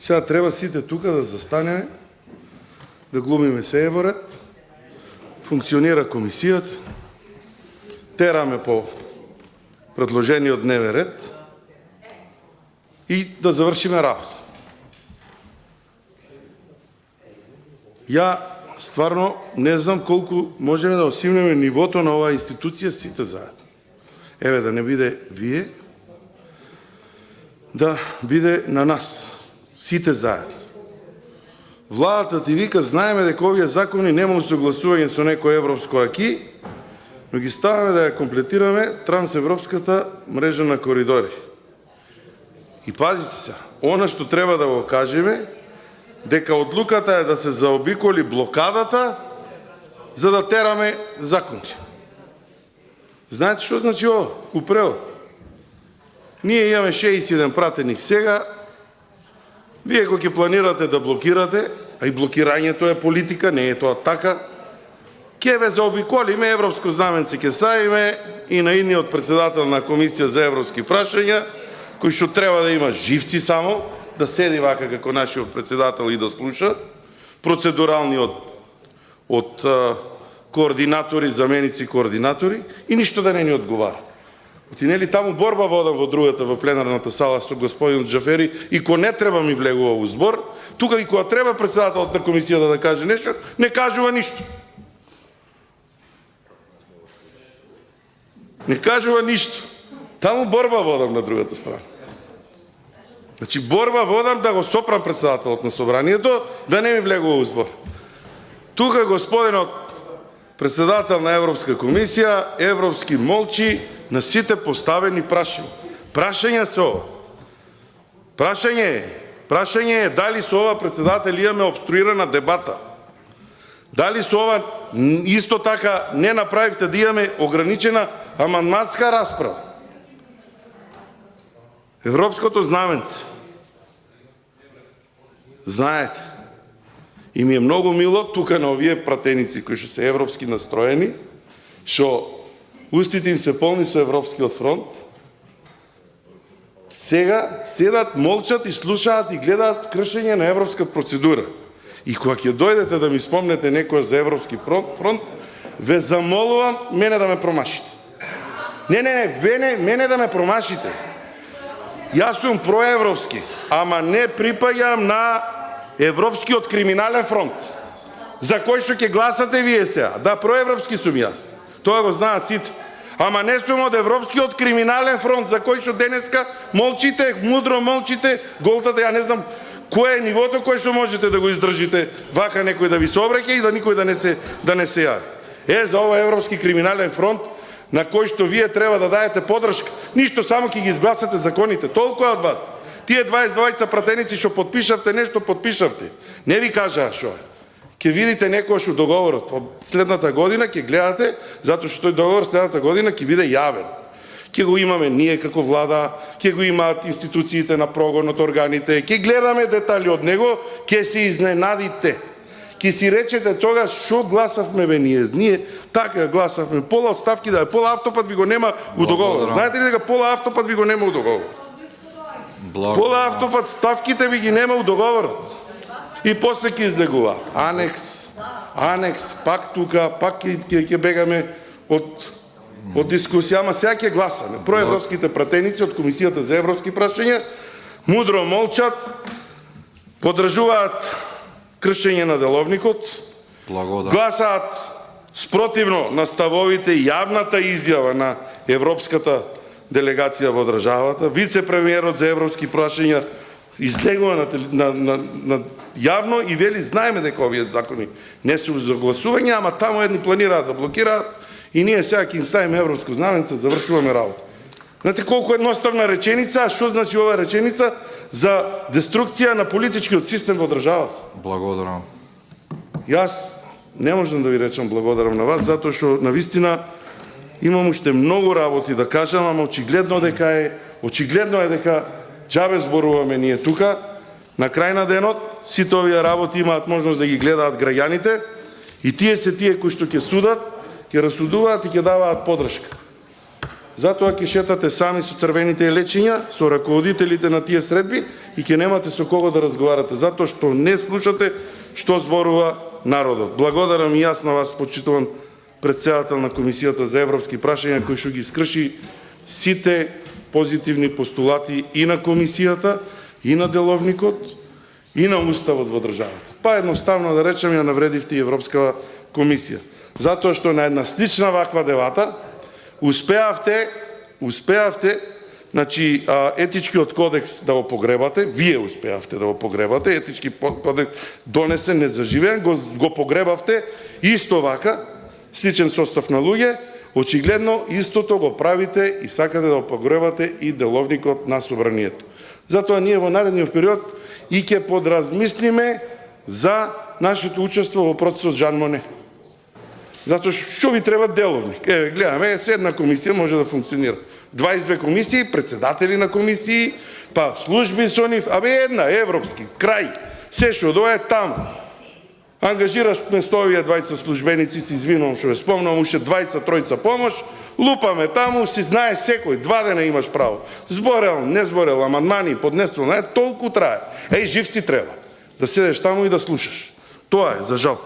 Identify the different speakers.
Speaker 1: Сега треба сите тука да застанеме, да глумиме сеј во ред, функционира комисијата, тераме по предложениот дневен ред и да завршиме работа. Ја стварно не знам колку можеме да осигнеме нивото на оваа институција сите заедно. Еве да не биде вие, да биде на нас, сите заедно. Владата ти вика, знаеме дека овие закони нема согласување со некој европско аки, но ги ставаме да ја комплетираме трансевропската мрежа на коридори. И пазите се, она што треба да го кажеме, дека одлуката е да се заобиколи блокадата, за да тераме закони. Знаете што значи ова? У превод. Ние имаме 61 пратеник сега, вие кога ќе планирате да блокирате, а и блокирањето е политика, не е тоа така, ќе ве заобиколиме, европско знаменце ќе ставиме и на идниот председател на Комисија за европски прашања, кој што треба да има живци само, да седи вака како нашиот председател и да слуша, процедурални од координатори, заменици координатори и ништо да не ни одговара. Оти нели таму борба водам во другата, во пленарната сала со господин Джафери и ко не треба ми влегува во збор, тука и кога треба председателот на комисијата да каже нешто, не кажува ништо. Не кажува ништо. Таму борба водам на другата страна. Значи борба водам да го сопрам председателот на собранието, да не ми влегува во збор. Тука господинот председател на Европска комисија, европски молчи на сите поставени прашања. Прашања се ова. Прашање е дали со ова председател имаме обструирана дебата. Дали со ова исто така не направивте да имаме ограничена амандманска расправа. Европското знаменце. Знаете. И ми е многу мило тука на овие пратеници кои што се европски настроени, што устите им се полни со Европскиот фронт, сега седат, молчат и слушаат и гледаат кршење на европска процедура. И кога ќе дојдете да ми спомнете некој за Европски фронт, ве замолувам мене да ме промашите. Мене да ме промашите. Јас сум проевропски, ама не припаѓам на Европскиот криминален фронт, за кој што ќе гласате вие сега. Да, проевропски сум јас. Тоа го знаат сите. Ама не сум од Европскиот криминален фронт, за кој што денеска молчите, мудро молчите, голтате, ја не знам кое е нивото кој што можете да го издржите, вака некој да ви се обраќа и да никој да не се јави. За ова Европски криминален фронт, на кој што вие треба да даете поддршка. Ништо, само ќе ги изгласате законите. Толку од вас. Тие 22 пратеници што подпишавте, нешто подпишавте. Не ви кажаа што е. Ќе видите некојаш у договорот. Од следната година ќе гледате, затоа што тој договор следната година ќе биде јавен. Ќе го имаме ние како влада, ќе го имаат институциите на прогонот, органите, ќе гледаме детали од него, ќе се изненадите. Ќе си речете тогаш што гласавме бе ние. Ние така гласавме. Пола од ставки да е, пола автопат ви го нема у договор. Знаете ли дека пола автопат ви го нема у договор? Пола автопат ставките ви ги нема у договорот. И после ќе излегува. Анекс, пак тука, пак ќе бегаме од дискусија, ама сега ќе гласаме. Проевропските пратеници од Комисијата за европски прашања мудро молчат, поддржуваат кршење на деловникот, гласаат спротивно на ставовите и јавната изјава на европската делегација во државата. Вице-премиерот за европски прашања излегува на јавно и вели, знаеме дека овие закони не се за гласување, ама таму едни планираат да блокираат и ние сега ќе им ставиме европско знаменце, завршуваме работа. Знаете колку едноставна реченица, што значи ова реченица за деструкција на политичкиот систем во државата?
Speaker 2: Благодарам.
Speaker 1: Јас не можам да ви речам благодарам на вас, затоа што навистина имам уште многу работи да кажам, ама очигледно е дека џабе зборуваме ние тука. На крај на денот сите овие работи имаат можност да ги гледаат граѓаните и тие се тие кои што ќе судат, ќе расудуваат и ќе даваат поддршка. Затоа ќе шетате сами со црвените лечиња, со раководителите на тие средби и ќе немате со кого да разговарате, затоа што не слушате што зборува народот. Благодарам и јас на вас, почитуван председател на Комисијата за европски прашања, кој што ги скрши сите позитивни постулати и на Комисијата, и на Деловникот, и на Уставот во државата. Па едноставно да речем ја навредивте и Европска комисија. Затоа што на една слична ваква дебата успеавте, значи, етичкиот кодекс да го погребате, вие успеавте да го погребате, етички кодекс донесен, незаживен, го погребавте, исто вака, сличен состав на луѓе, очигледно истото го правите и сакате да го погребате и Деловникот на Собранието. Затоа ние во наредниот период и ќе подразмислиме за нашето учество во процесот Жан Моне. Затоа што ви треба Деловник? Еве, гледаме, една комисија може да функционира. 22 комисии, председатели на комисии, па служби со нив, една, европски, крај. Се што дое таму. Ангажираш место овие 20 службеници, си извинувам што ве спомнам, уште 20-тројца помош, лупаме таму, си знае секој, 2 дена имаш право. Зборел, не зборел, амандмани, поднесено, толку трае. Живци треба. Да седеш таму и да слушаш. Тоа е, за жал.